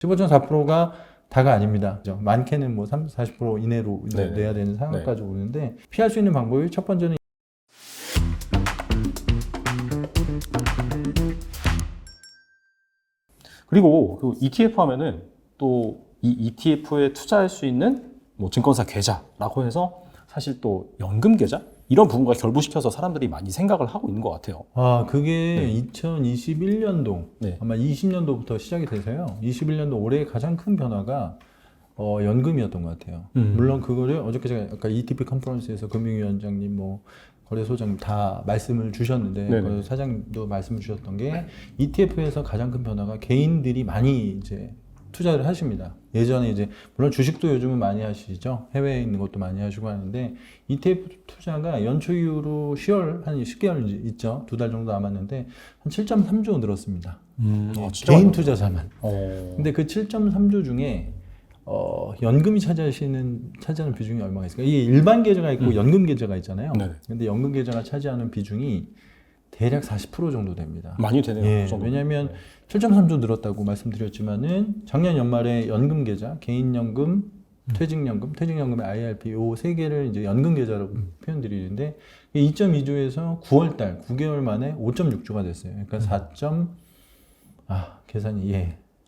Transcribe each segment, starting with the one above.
15.4%가 다가 아닙니다. 많게는 뭐 30, 40% 이내로 이제 네네. 내야 되는 상황까지 오는데 피할 수 있는 방법이 첫 번째는 그리고 그 ETF 하면은 또 이 ETF에 투자할 수 있는 뭐 증권사 계좌라고 해서 사실 또 연금 계좌 이런 부분과 결부시켜서 사람들이 많이 생각을 하고 있는 것 같아요. 그게 2021년도 네. 아마 20년도부터 시작이 돼서요. 21년도 올해 가장 큰 변화가 연금이었던 것 같아요. 물론 그거를 어저께 제가 아까 ETP 컨퍼런스에서 금융위원장님 뭐 거래소장님 다 말씀을 주셨는데 그 사장님도 말씀을 주셨던 게 ETF에서 가장 큰 변화가 개인들이 많이 이제 투자를 하십니다. 예전에 이제 물론 주식도 요즘은 많이 하시죠. 해외에 있는 것도 많이 하시고 하는데 ETF 투자가 연초 이후로 10월 한 10개월 있죠. 2달 정도 남았는데 한 7.3조 늘었습니다. 개인 투자자만. 근데 그 7.3조 중에 연금이 차지하는 비중이 얼마가 있을까? 이게 일반 계좌가 있고 연금 계좌가 있잖아요. 근데 연금 계좌가 차지하는 비중이 대략 40% 정도 됩니다. 많이 되네요. 예, 그 정도면. 왜냐하면 7.3조 늘었다고 말씀드렸지만은 작년 연말에 연금 계좌, 개인연금, 퇴직연금의 IRP 요 세 개를 이제 연금 계좌라고 표현드리는데 2.2조에서 9월달 9개월 만에 5.6조가 됐어요. 그러니까 계산이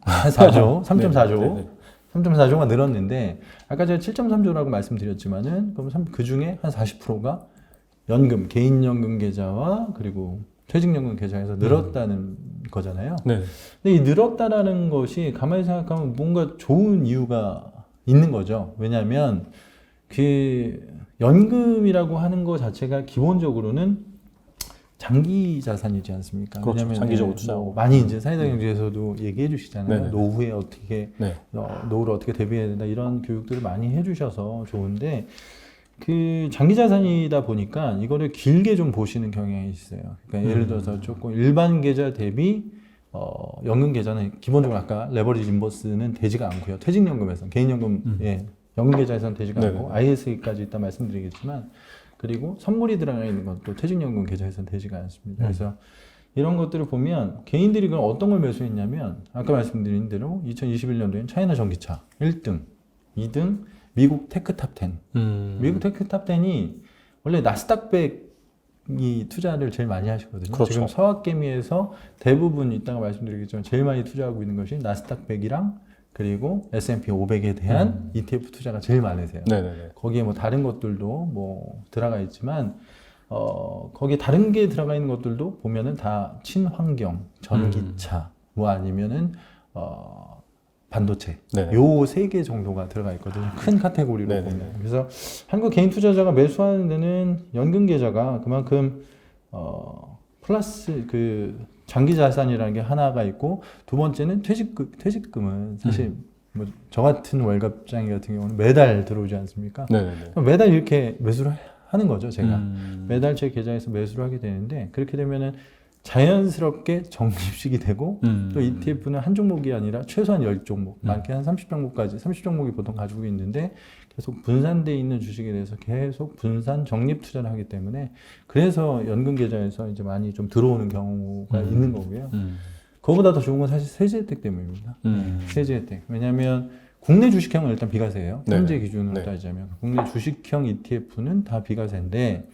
4조, 3.4조. 3.4조가 늘었는데 아까 제가 7.3조라고 말씀드렸지만은 그럼 그 중에 한 40%가 연금, 개인연금 계좌와 그리고 퇴직연금 계좌에서 늘었다는 거잖아요. 근데 이 늘었다라는 것이 가만히 생각하면 뭔가 좋은 이유가 있는 거죠. 왜냐하면 그 연금이라고 하는 것 자체가 기본적으로는 장기 자산이지 않습니까? 그렇죠. 왜냐하면 장기적으로 투자하고 많이 이제 사회자 경제에서도 얘기해 주시잖아요. 네네. 노후에 어떻게 노후를 어떻게 대비해야 된다 이런 교육들을 많이 해주셔서 좋은데 그 장기 자산이다 보니까 이거를 길게 좀 보시는 경향이 있어요. 그러니까 예를 들어서 조금 일반 계좌 대비 연금 계좌는 기본적으로 아까 레버리지 인버스는 되지가 않고요. 퇴직연금에서 개인연금 연금 계좌에서는 되지가 않고 ISA까지 이따 말씀드리겠지만 그리고 선물이 들어가 있는 것도 퇴직연금 계좌에서는 되지가 않습니다. 그래서 이런 것들을 보면 개인들이 그럼 어떤 걸 매수했냐면 아까 말씀드린 대로 2021년도엔 차이나 전기차 1등, 2등 미국 테크탑 10. 미국 테크탑 10이 원래 나스닥백이 투자를 제일 많이 하시거든요. 그렇죠. 지금 서학개미에서 대부분 이따가 말씀드리겠지만 제일 많이 투자하고 있는 것이 나스닥백이랑 그리고 S&P 500에 대한 ETF 투자가 제일 많으세요. 거기에 뭐 다른 것들도 뭐 들어가 있지만 거기에 다른 게 들어가 있는 것들도 보면은 다 친환경, 전기차, 뭐 아니면은 반도체 요 세 개 정도가 들어가 있거든요. 큰 카테고리로 보면. 그래서 한국 개인 투자자가 매수하는 데는 연금 계좌가 그만큼 플러스 그 장기 자산이라는 게 하나가 있고 두 번째는 퇴직금은 사실 뭐 저 같은 월급장이 같은 경우는 매달 들어오지 않습니까? 매달 이렇게 매수를 하는 거죠, 제가. 매달 제 계좌에서 매수를 하게 되는데 그렇게 되면은 자연스럽게 적립식이 되고 또 ETF는 한 종목이 아니라 최소한 10종목, 많게 한 30종목까지, 30종목이 보통 가지고 있는데 계속 분산되어 있는 주식에 대해서 계속 분산 적립 투자를 하기 때문에 그래서 연금 계좌에서 이제 많이 좀 들어오는 경우가 있는 거고요. 그거보다 더 좋은 건 사실 세제 혜택 때문입니다. 세제 혜택. 왜냐하면 국내 주식형은 일단 비과세예요. 현재 기준으로 따지자면 국내 주식형 ETF는 다 비과세인데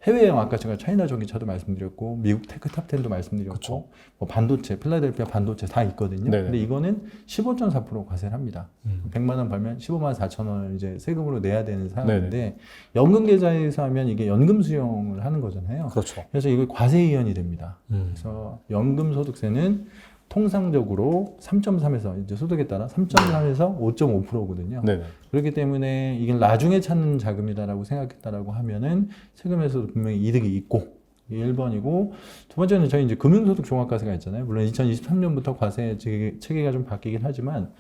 해외형 아까 제가 차이나 전기차도 말씀드렸고 미국 테크탑 10도 말씀드렸고 뭐 반도체, 필라델피아 반도체 다 있거든요. 근데 이거는 15.4% 과세를 합니다. 100만 원 벌면 15만 4천 원을 이제 세금으로 내야 되는 상황인데 연금 계좌에서 하면 이게 연금 수령을 하는 거잖아요. 그래서 이거 과세 이연이 됩니다. 그래서 연금 소득세는 통상적으로 3.3에서 이제 소득에 따라 3.3에서 5.5%거든요. 그렇기 때문에 이게 나중에 찾는 자금이다라고 생각했다라고 하면은 세금에서도 분명히 이득이 있고 이게 1번이고 두 번째는 저희 이제 금융소득 종합과세가 있잖아요. 물론 2023년부터 과세 체계가 좀 바뀌긴 하지만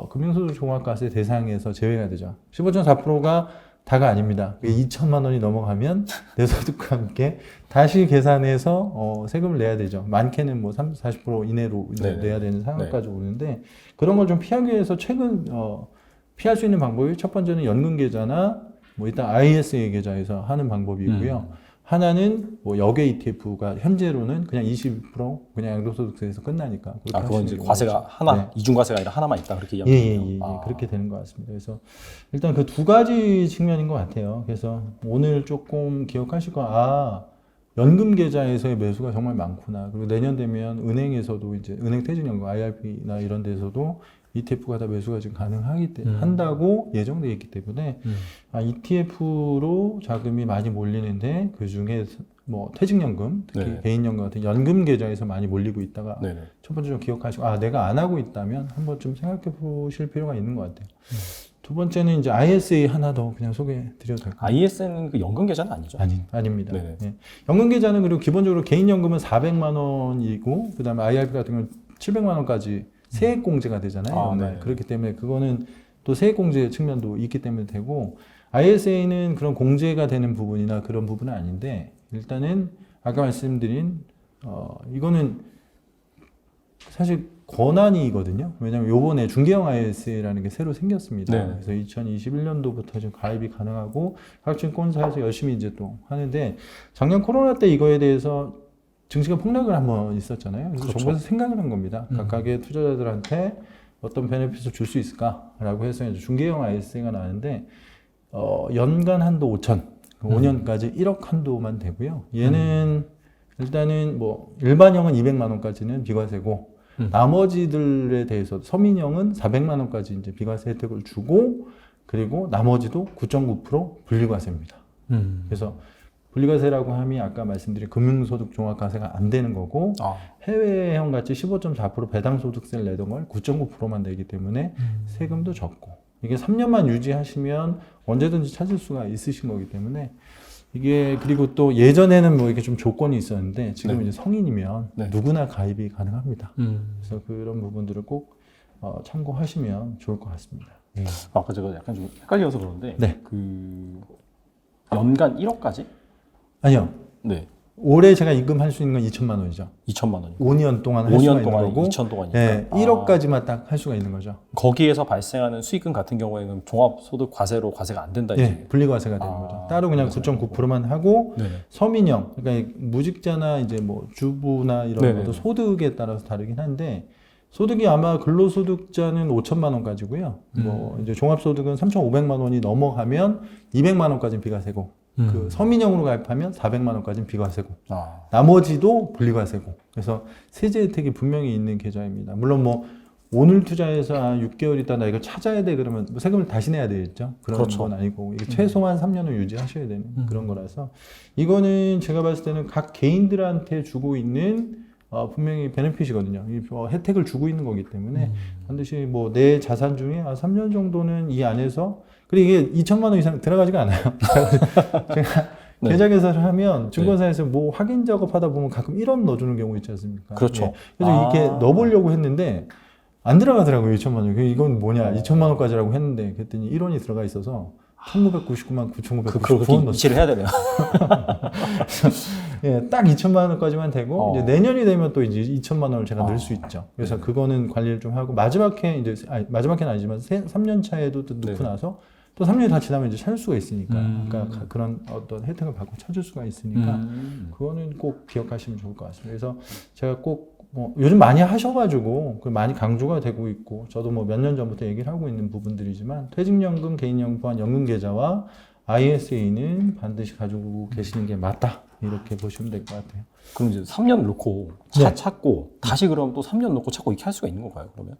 금융소득 종합과세 대상에서 제외가 되죠. 15.4%가 다가 아닙니다. 2천만 원이 넘어가면 내 소득과 함께 다시 계산해서 세금을 내야 되죠. 많게는 뭐 30, 40% 이내로 내야 되는 상황까지 오는데 그런 걸 좀 피하기 위해서 최근 피할 수 있는 방법이 첫 번째는 연금 계좌나 뭐 일단 ISA 계좌에서 하는 방법이고요. 하나는 뭐 역외 ETF가 현재로는 그냥 22% 그냥 양도소득세에서 끝나니까. 그건 이제 과세가 하나, 네. 이중과세가 아니라 하나만 있다 그렇게 예, 이야기해요. 그렇게 되는 것 같습니다. 그래서 일단 그 두 가지 측면인 것 같아요. 그래서 오늘 조금 기억하실 거, 연금 계좌에서의 매수가 정말 많구나. 그리고 내년 되면 은행에서도 이제 은행 퇴직연금 IRP나 이런 데서도 ETF가 다 매수가 지금 가능하기 때문에 한다고 예정되어 있기 때문에 ETF로 자금이 많이 몰리는데 그 중에 뭐 퇴직연금, 특히 네. 개인연금 같은 연금 계좌에서 많이 몰리고 있다가 네네. 첫 번째 좀 기억하시고 내가 안 하고 있다면 한번 좀 생각해 보실 필요가 있는 것 같아요. 두 번째는 이제 ISA 하나 더 그냥 소개해 드려도 될까요? IS는 그 연금 계좌는 아니죠? 아닙니다. 네네. 예. 연금 계좌는 그리고 기본적으로 개인연금은 400만 원이고 그다음에 IRP 같은 경우는 700만 원까지 세액공제가 되잖아요. 네. 그렇기 때문에 그거는 또 세액공제 측면도 있기 때문에 되고 ISA는 그런 공제가 되는 부분이나 그런 부분은 아닌데 일단은 아까 말씀드린 이거는 사실 권한이거든요. 왜냐하면 요번에 중개형 ISA라는 게 새로 생겼습니다. 네. 그래서 2021년도부터 지금 가입이 가능하고 각 증권사에서 열심히 이제 또 하는데 작년 코로나 때 이거에 대해서 증시가 폭락을 한번 있었잖아요. 그래서 그렇죠. 정부에서 생각을 한 겁니다. 각각의 투자자들한테 어떤 베네핏을 줄 수 있을까라고 해서 이제 중개형 ISA가 나왔는데 연간 한도 5천, 5년까지 1억 한도만 되고요. 얘는 일단은 뭐 일반형은 200만 원까지는 비과세고 나머지들에 대해서 서민형은 400만 원까지 이제 비과세 혜택을 주고 그리고 나머지도 9.9% 분리과세입니다. 그래서 분리과세라고 하면 아까 말씀드린 금융소득 종합과세가 안 되는 거고 해외형 같이 15.4% 배당소득세를 내던 걸 9.9%만 내기 때문에 세금도 적고 이게 3년만 유지하시면 언제든지 찾을 수가 있으신 거기 때문에 이게 그리고 또 예전에는 뭐 이게 좀 조건이 있었는데 지금 이제 성인이면 누구나 가입이 가능합니다. 그래서 그런 부분들을 꼭 참고하시면 좋을 것 같습니다. 아까 제가 약간 좀 헷갈려서 그러는데 네. 그 연간 1억까지? 아니요. 네. 올해 제가 입금할 수 있는 건 2천만 원이죠. 2천만 원이요. 5년 동안 할 수가 5년 있는 동안 거고 2천 동안이니까. 네, 1억까지만 딱 할 수가 있는 거죠. 거기에서 발생하는 수익금 같은 경우에는 종합소득 과세로 과세가 안 된다 이제. 네, 분리과세가 되는 거죠. 따로 그냥 9.9%만 하고 네네. 서민형, 그러니까 무직자나 이제 뭐 주부나 이런 네네. 것도 소득에 따라서 다르긴 한데 소득이 아마 근로소득자는 5천만 원까지고요. 뭐 이제 종합소득은 3,500만 원이 넘어가면 200만 원까지는 비과세고 그 서민형으로 가입하면 400만 원까지는 비과세고 나머지도 분리과세고 그래서 세제 혜택이 분명히 있는 계좌입니다. 물론 뭐 오늘 투자해서 6개월 있다 나 이걸 찾아야 돼 그러면 뭐 세금을 다시 내야 되겠죠. 그런 그렇죠. 건 아니고 이게 최소한 3년을 유지하셔야 되는 그런 거라서 이거는 제가 봤을 때는 각 개인들한테 주고 있는 분명히 베네핏이거든요. 혜택을 주고 있는 거기 때문에 반드시 뭐 내 자산 중에 3년 정도는 이 안에서 그리고 이게 2천만 원 이상 들어가지가 않아요. 제가 계좌 개설을 하면 증권사에서 뭐 확인 작업하다 보면 가끔 1원 넣어주는 경우 있지 않습니까? 그렇죠. 그래서 이렇게 넣어보려고 했는데 안 들어가더라고요. 2천만 원. 이건 뭐냐? 2천만 원까지라고 했는데 그랬더니 1원이 들어가 있어서 1999만 9,999원 이체를 해야 되네요. 예, 딱 2천만 원까지만 되고 이제 내년이 되면 또 이제 2천만 원을 제가 넣을 수 있죠. 그래서 그거는 관리를 좀 하고 마지막 해 이제 마지막 해는 아니지만 3년 차에도 또 넣고 나서 또 3년이 다 지나면 이제 찾을 수가 있으니까 그러니까 그런 어떤 혜택을 받고 찾을 수가 있으니까 그거는 꼭 기억하시면 좋을 것 같습니다. 그래서 제가 꼭 뭐 요즘 많이 하셔가지고 많이 강조가 되고 있고 저도 뭐 몇 년 전부터 얘기를 하고 있는 부분들이지만 퇴직연금, 개인연금 포함 연금계좌와 ISA는 반드시 가지고 계시는 게 맞다 이렇게 보시면 될 것 같아요. 그럼 이제 3년 놓고 찾고 다시 그럼 또 3년 놓고 찾고 이렇게 할 수가 있는 건가요? 그러면?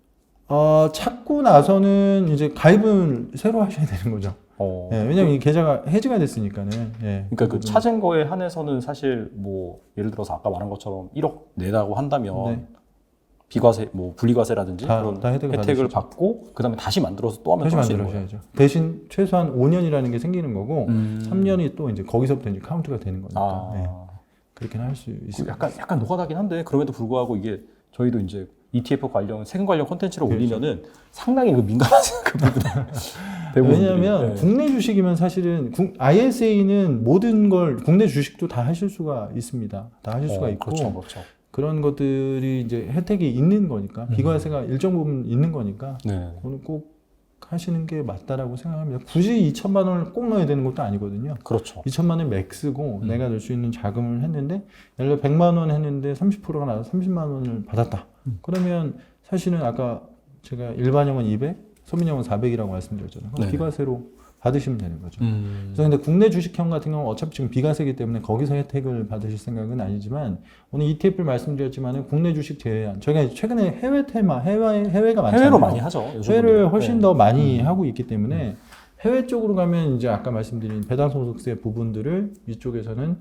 찾고 나서는 이제 가입을 새로 하셔야 되는 거죠. 예, 왜냐면 이 계좌가 해지가 됐으니까는. 예, 그러니까 그 찾은 거에 한해서는 사실 뭐 예를 들어서 아까 말한 것처럼 1억 내라고 한다면 비과세, 뭐 분리과세라든지 그런 다 혜택을 받고 그다음에 다시 만들어서 또 하면 다시 또 할 수 있는 거예요. 만들어셔야죠. 대신 최소한 5년이라는 게 생기는 거고 3년이 또 이제 거기서부터 이제 카운트가 되는 거니까. 예, 그렇게는 할 수 있습니다. 약간 노가다긴 한데 그럼에도 불구하고 이게 저희도 이제 ETF 관련 세금 관련 콘텐츠를 올리면은 상당히 그 민감하신 그 부분. 왜냐하면 국내 주식이면 사실은 ISA는 모든 걸 국내 주식도 다 하실 수가 있습니다. 다 하실 수가 있고 그렇죠. 그런 것들이 이제 혜택이 있는 거니까 비과세가 일정 부분 있는 거니까 그거는 꼭 하시는 게 맞다라고 생각합니다. 굳이 2천만 원을 꼭 넣어야 되는 것도 아니거든요. 그렇죠. 2천만 원 맥스고 내가 넣을 수 있는 자금을 했는데 예를 들어 100만 원 했는데 30%가 나와서 30만 원을 받았다. 그러면 사실은 아까 제가 일반형은 200, 소민형은 400이라고 말씀드렸잖아요. 그럼 네. 비과세로 받으시면 되는 거죠. 그래서 근데 국내 주식형 같은 경우는 어차피 지금 비과세이기 때문에 거기서 혜택을 받으실 생각은 아니지만 오늘 ETF를 말씀드렸지만은 국내 주식 제외한 저희가 최근에 해외 테마, 해외가 많잖아요. 해외로 많이 하죠. 해외를 훨씬 네. 더 많이 하고 있기 때문에 해외 쪽으로 가면 이제 아까 말씀드린 배당소득세 부분들을 이쪽에서는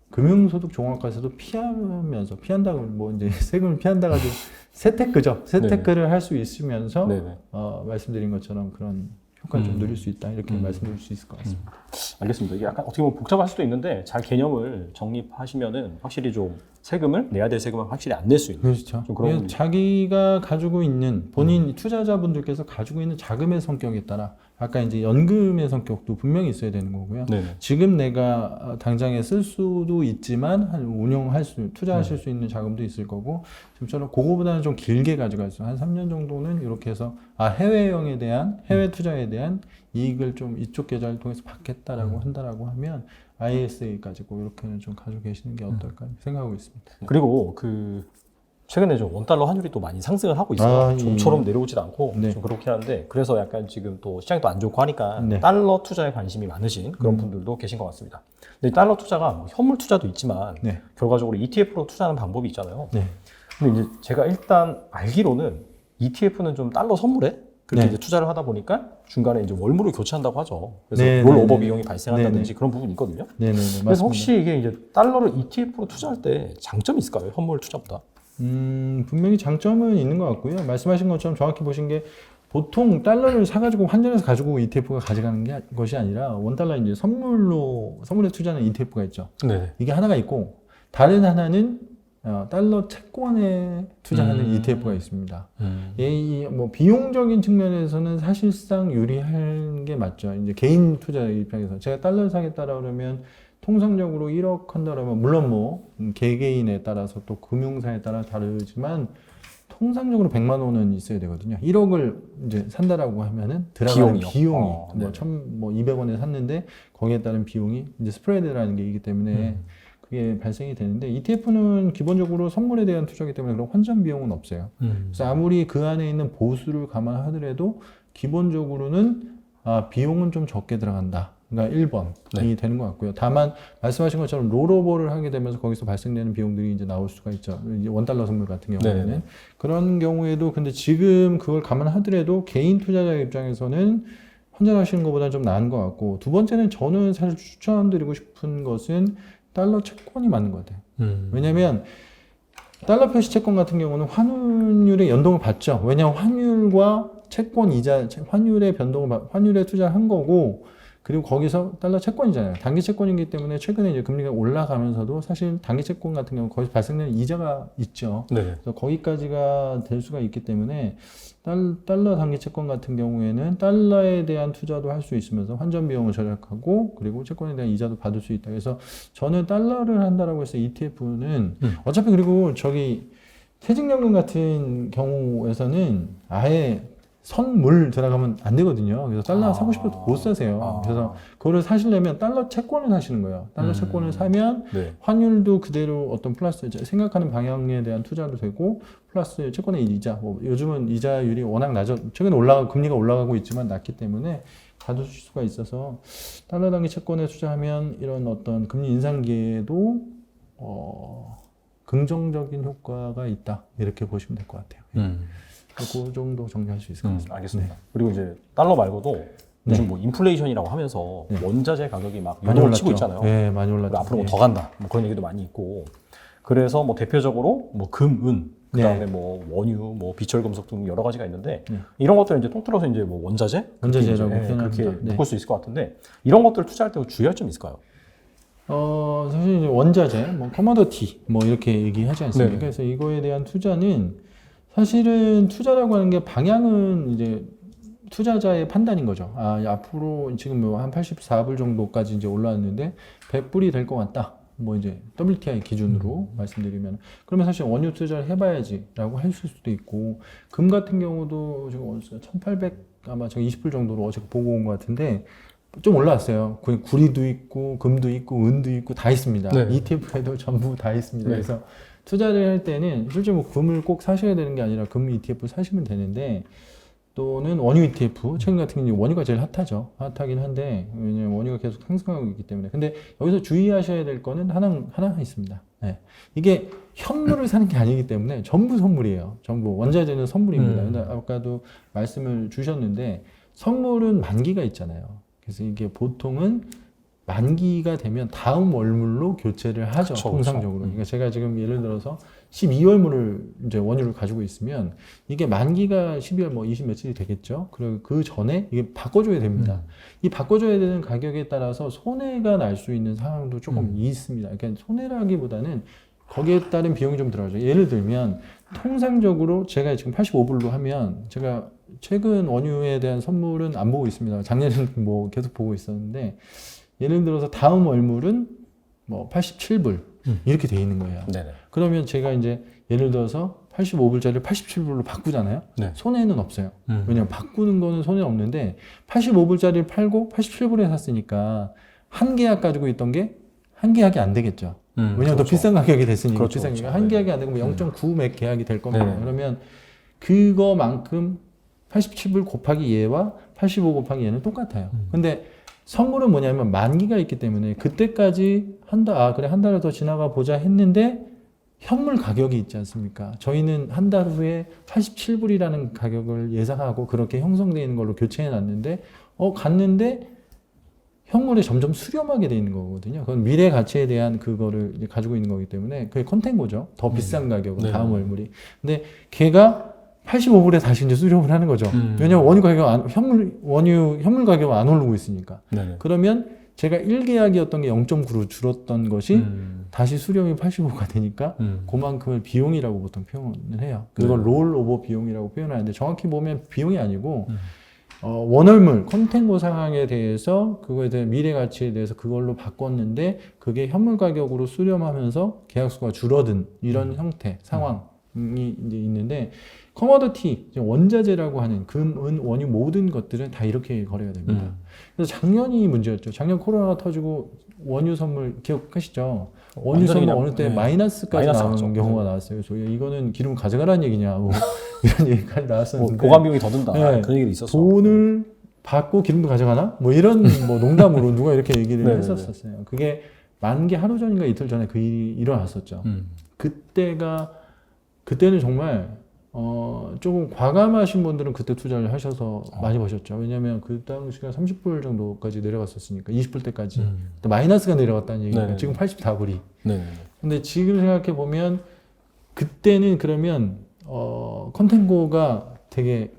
금융소득 종합과세도 피한다고 뭐 이제 세금을 피한다가 좀 세테크죠. 세테크를 할 수 있으면서 네네. 말씀드린 것처럼 그런 효과를 좀 누릴 수 있다 이렇게 말씀드릴 수 있을 것 같습니다. 알겠습니다. 이게 약간 어떻게 보면 복잡할 수도 있는데 잘 개념을 정립하시면은 확실히 좀 세금을 내야 될 세금을 확실히 안 낼 수 있는 그렇죠. 좀 그런 자기가 가지고 있는 본인 투자자분들께서 가지고 있는 자금의 성격에 따라 아까 이제 연금의 성격도 분명히 있어야 되는 거고요. 네네. 지금 내가 당장에 쓸 수도 있지만 투자하실 수 있는 자금도 있을 거고 지금처럼 그거보다는 좀 길게 가져가서 한 3년 정도는 이렇게 해서 해외형에 대한 해외 투자에 대한 이익을 좀 이쪽 계좌를 통해서 받겠다라고 한다라고 하면 ISA 가지고 이렇게는 좀 가지고 계시는 게 어떨까 생각하고 있습니다. 그리고 최근에 좀 원달러 환율이 또 많이 상승을 하고 있어요. 좀처럼 내려오질 않고 네. 좀 그렇긴 한데 그래서 약간 지금 또 시장이 또 안 좋고 하니까 네. 달러 투자에 관심이 많으신 그런 분들도 계신 것 같습니다. 근데 달러 투자가 뭐 현물 투자도 있지만 네. 결과적으로 ETF로 투자하는 방법이 있잖아요. 네. 근데 이제 제가 일단 알기로는 ETF는 좀 달러 선물에 그렇게 네. 이제 투자를 하다 보니까 중간에 이제 월물을 교체한다고 하죠. 그래서 네, 롤오버 네, 비용이 네. 발생한다든지 네, 네. 그런 부분이 있거든요. 네네네. 그래서 맞습니다. 혹시 이게 이제 달러를 ETF로 투자할 때 장점이 있을까요? 현물 투자보다? 분명히 장점은 있는 것 같고요. 말씀하신 것처럼 정확히 보신 게 보통 달러를 사가지고 환전해서 가지고 ETF가 가져가는 것이 아니라 원달러 이제 선물에 투자하는 ETF가 있죠. 네. 이게 하나가 있고 다른 하나는 달러 채권에 투자하는 ETF가 있습니다. 뭐 비용적인 측면에서는 사실상 유리한 게 맞죠. 이제 개인 투자 입장에서 제가 달러를 사겠다라 그러면 통상적으로 1억 한다라면 물론 뭐 개개인에 따라서 또 금융사에 따라 다르지만 통상적으로 100만 원은 있어야 되거든요. 1억을 이제 산다라고 하면은 들어가는 비용이 뭐 200원에 샀는데 거기에 따른 비용이 이제 스프레드라는 게 있기 때문에 그게 발생이 되는데 ETF는 기본적으로 선물에 대한 투자이기 때문에 그런 환전 비용은 없어요. 그래서 아무리 그 안에 있는 보수를 감안하더라도 기본적으로는 비용은 좀 적게 들어간다. 그러니까 1번이 되는 것 같고요. 다만 말씀하신 것처럼 롤오버를 하게 되면서 거기서 발생되는 비용들이 이제 나올 수가 있죠. 원달러 선물 같은 경우에는. 네네. 그런 경우에도 근데 지금 그걸 감안하더라도 개인 투자자 입장에서는 환전하시는 것보다 좀 나은 것 같고 두 번째는 저는 사실 추천드리고 싶은 것은 달러 채권이 맞는 것 같아요. 왜냐하면 달러 표시 채권 같은 경우는 환율의 연동을 받죠. 왜냐하면 환율과 채권 이자, 환율의 변동을, 환율에 투자한 거고 그리고 거기서 달러 채권이잖아요. 단기 채권이기 때문에 최근에 이제 금리가 올라가면서도 사실 단기 채권 같은 경우 거기서 발생되는 이자가 있죠. 네. 그래서 거기까지가 될 수가 있기 때문에 달러 단기 채권 같은 경우에는 달러에 대한 투자도 할 수 있으면서 환전 비용을 절약하고 그리고 채권에 대한 이자도 받을 수 있다. 그래서 저는 달러를 한다라고 해서 ETF는 어차피 그리고 퇴직연금 같은 경우에서는 아예 선물 들어가면 안 되거든요. 그래서 달러 사고 싶어도 못 사세요. 그래서 그거를 사시려면 달러 채권을 사시는 거예요. 달러 채권을 사면 환율도 그대로 어떤 플러스 생각하는 방향에 대한 투자도 되고 플러스 채권의 이자, 뭐 요즘은 이자율이 워낙 최근에 금리가 올라가고 있지만 낮기 때문에 받을 수가 있어서 달러 단기 채권에 투자하면 이런 어떤 금리 인상기에도 긍정적인 효과가 있다. 이렇게 보시면 될 것 같아요. 그 정도 정리할 수 있을 것 같습니다. 알겠습니다. 그리고 이제 달러 말고도 요즘 뭐 인플레이션이라고 하면서 원자재 가격이 막 많이 유동을 올랐죠. 치고 있잖아요. 네, 많이 올랐죠. 앞으로 뭐 더 간다. 뭐 그런 얘기도 많이 있고. 그래서 뭐 대표적으로 뭐 금, 은, 그다음에 뭐 원유, 뭐 비철금속 등 여러 가지가 있는데 이런 것들은 이제 통틀어서 이제 뭐 원자재라고 그렇게 묶을 수 있을 것 같은데 이런 것들 투자할 때 주의할 점이 있을까요? 사실 이제 원자재, 뭐 커머더티, 뭐 이렇게 얘기하지 않습니까? 네. 그래서 이거에 대한 투자는 사실은 투자라고 하는 게 방향은 이제 투자자의 판단인 거죠. 앞으로 지금 뭐 한 84불 정도까지 이제 올라왔는데 100불이 될 것 같다. 뭐 이제 WTI 기준으로 말씀드리면 그러면 사실 원유 투자를 해봐야지라고 하실 수도 있고 금 같은 경우도 지금 1,800 아마 제가 20불 정도로 어제 보고 온 것 같은데 좀 올라왔어요. 구리도 있고 금도 있고 은도 있고 다 있습니다. 네. ETF에도 전부 다 있습니다. 네. 그래서 투자를 할 때는 실제 뭐 금을 꼭 사셔야 되는 게 아니라 금 ETF 사시면 되는데 또는 원유 ETF 최근 같은 경우는 원유가 제일 핫하죠. 핫하긴 한데 왜냐면 원유가 계속 상승하고 있기 때문에 근데 여기서 주의하셔야 될 거는 하나 있습니다. 네. 이게 현물을 사는 게 아니기 때문에 전부 선물이에요. 전부 원자재는 선물입니다. 근데 아까도 말씀을 주셨는데 선물은 만기가 있잖아요. 그래서 이게 보통은 만기가 되면 다음 월물로 교체를 하죠. 그쵸, 통상적으로. 그러니까 제가 지금 예를 들어서 12월물을 이제 원유를 가지고 있으면 이게 만기가 12월 뭐 20 며칠이 되겠죠. 그리고 그 전에 이게 바꿔줘야 됩니다. 이 바꿔줘야 되는 가격에 따라서 손해가 날 수 있는 상황도 조금 있습니다. 그러니까 손해라기보다는 거기에 따른 비용이 좀 들어가죠. 예를 들면 통상적으로 제가 지금 85불로 하면 제가 최근 원유에 대한 선물은 안 보고 있습니다. 작년에는 뭐 계속 보고 있었는데 예를 들어서 다음 월물은 뭐 87불 이렇게 돼 있는 거예요. 네네. 그러면 제가 이제 예를 들어서 85불짜리를 87불로 바꾸잖아요. 네. 손해는 없어요. 왜냐면 바꾸는 거는 손해 없는데 85불짜리를 팔고 87불에 샀으니까 한 계약 가지고 있던 게 한 계약이 안 되겠죠. 왜냐면 그렇죠. 더 비싼 가격이 됐으니까 그렇죠, 비싼 그렇죠. 가격. 한 네. 계약이 안 되고 뭐 0.9 맥 계약이 될 겁니다. 네. 그러면 그거만큼 87불 곱하기 얘와 85 곱하기 얘는 똑같아요. 근데 선물은 뭐냐면 만기가 있기 때문에 그때까지 그래 한 달을 더 지나가 보자 했는데 현물 가격이 있지 않습니까? 저희는 한 달 후에 87불이라는 가격을 예상하고 그렇게 형성되어 있는 걸로 교체해 놨는데 갔는데 현물이 점점 수렴하게 돼 있는 거거든요. 그건 미래 가치에 대한 그거를 이제 가지고 있는 거기 때문에 그게 컨텐고죠. 더 비싼 가격은 네. 다음 월물이. 근데 걔가 85불에 다시 이제 수렴을 하는 거죠. 왜냐면 원유 가격 현물 가격 안 오르고 있으니까. 네네. 그러면 제가 1계약이었던 게 0.9로 줄었던 것이 다시 수렴이 85가 되니까 그만큼을 비용이라고 보통 표현을 해요. 그걸 롤오버 비용이라고 표현하는데 정확히 보면 비용이 아니고 원월물 컨텐고 상황에 대해서 그거에 대한 미래 가치에 대해서 그걸로 바꿨는데 그게 현물 가격으로 수렴하면서 계약수가 줄어든 이런 형태 상황이 이제 있는데 커머더티 원자재라고 하는 금, 은, 원유 모든 것들은 다 이렇게 거래가 됩니다. 그래서 작년이 문제였죠. 작년 코로나가 터지고 원유 선물 기억하시죠? 원유 선물 어느 때 마이너스까지 나오는 갔죠. 경우가 나왔어요. 그래서 이거는 기름 가져가라는 얘기냐 뭐 이런 얘기까지 나왔었는데 보관 비용이 더 든다. 네. 그런 얘기도 있었어. 돈을 받고 기름도 가져가나? 뭐 이런 뭐 농담으로 누가 이렇게 얘기를 네네네. 했었어요. 그게 만기 하루 전인가 이틀 전에 그 일이 일어났었죠. 그때는 정말 조금 과감하신 분들은 그때 투자를 하셔서 많이 버셨죠. 왜냐하면 그 당시가 30불 정도까지 내려갔었으니까 20불 때까지 마이너스가 내려갔다는 얘기니까 네네. 지금 84불이. 네. 근데 지금 생각해 보면 그때는 그러면 컨텐고가 되게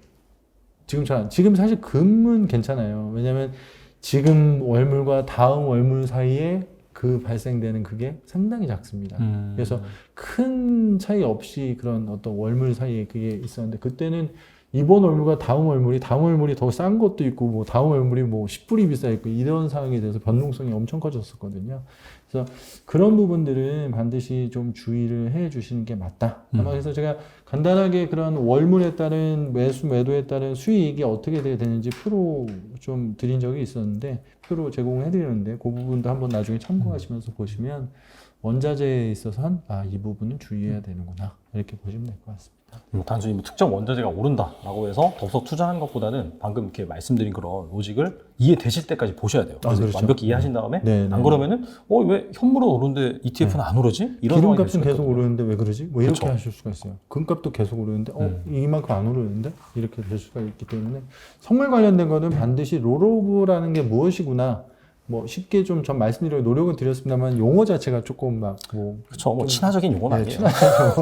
지금 사실 금은 괜찮아요. 왜냐하면 지금 월물과 다음 월물 사이에 그 발생되는 그게 상당히 작습니다. 그래서 큰 차이 없이 그런 어떤 월물 사이에 그게 있었는데 그때는 이번 월물과 다음 월물이 더 싼 것도 있고 뭐 다음 월물이 뭐 10불이 비싸 있고 이런 상황에 대해서 변동성이 엄청 커졌었거든요. 그래서 그런 부분들은 반드시 좀 주의를 해 주시는 게 맞다. 아마 그래서 제가 간단하게 그런 월물에 따른 매도에 따른 수익이 어떻게 되는지 표로 좀 드린 적이 있었는데 표로 제공해 드리는데 그 부분도 한번 나중에 참고하시면서 보시면 원자재에 있어서는 이 부분은 주의해야 되는구나 이렇게 보시면 될 것 같습니다. 단순히 특정 원자재가 오른다라고 해서 덥석 투자하는 것보다는 방금 이렇게 말씀드린 그런 로직을 이해되실 때까지 보셔야 돼요. 그렇죠. 완벽히 이해하신 다음에 네, 안 그러면은 왜 현물은 오르는데 ETF는 안 오르지? 이런 상황이 될 기름값은 수가 계속 있거든요. 오르는데 왜 그러지? 뭐 이렇게 그쵸. 하실 수가 있어요. 금값도 계속 오르는데 이만큼 안 오르는데 이렇게 될 수가 있기 때문에 선물 관련된 거는 반드시 롤오버라는 게 무엇이구나. 뭐 쉽게 좀 전 말씀드리려 노력은 드렸습니다만 용어 자체가 조금 막 그렇죠. 뭐 친화적인 용어는 아니에요.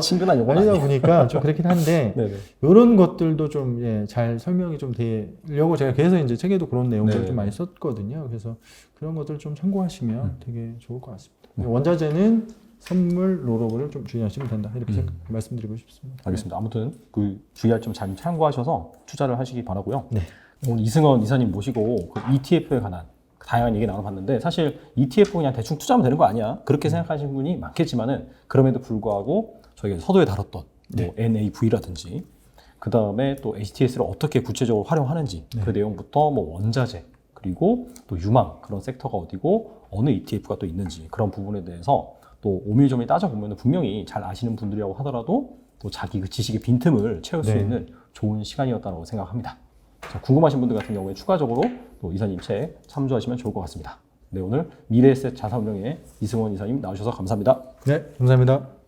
친근한 용어는 아니다 아니에요. 보니까 좀 그렇긴 한데 네네. 이런 것들도 좀 잘 설명이 좀 되려고 제가 그래서 이제 책에도 그런 내용들을 네네. 좀 많이 썼거든요. 그래서 그런 것들 좀 참고하시면 되게 좋을 것 같습니다. 원자재는 선물 롤오버를 좀 주의하시면 된다 이렇게 말씀드리고 싶습니다. 알겠습니다. 아무튼 그 주의할 점 잘 참고하셔서 투자를 하시기 바라고요. 네. 오늘 이승원 이사님 모시고 그 ETF에 관한 다양한 얘기 나눠봤는데 사실 ETF 그냥 대충 투자하면 되는 거 아니야? 그렇게 생각하시는 분이 많겠지만은 그럼에도 불구하고 저희가 서두에 다뤘던 뭐 NAV라든지 그 다음에 또 HTS를 어떻게 구체적으로 활용하는지 그 내용부터 뭐 원자재 그리고 또 유망 그런 섹터가 어디고 어느 ETF가 또 있는지 그런 부분에 대해서 또 오밀조밀 따져보면 분명히 잘 아시는 분들이라고 하더라도 또 자기 그 지식의 빈틈을 채울 수 있는 좋은 시간이었다고 생각합니다. 자, 궁금하신 분들 같은 경우에 추가적으로 또 이사님 책 참조하시면 좋을 것 같습니다. 네, 오늘 미래에셋 자산운용의 이승원 이사님 나오셔서 감사합니다. 네, 감사합니다.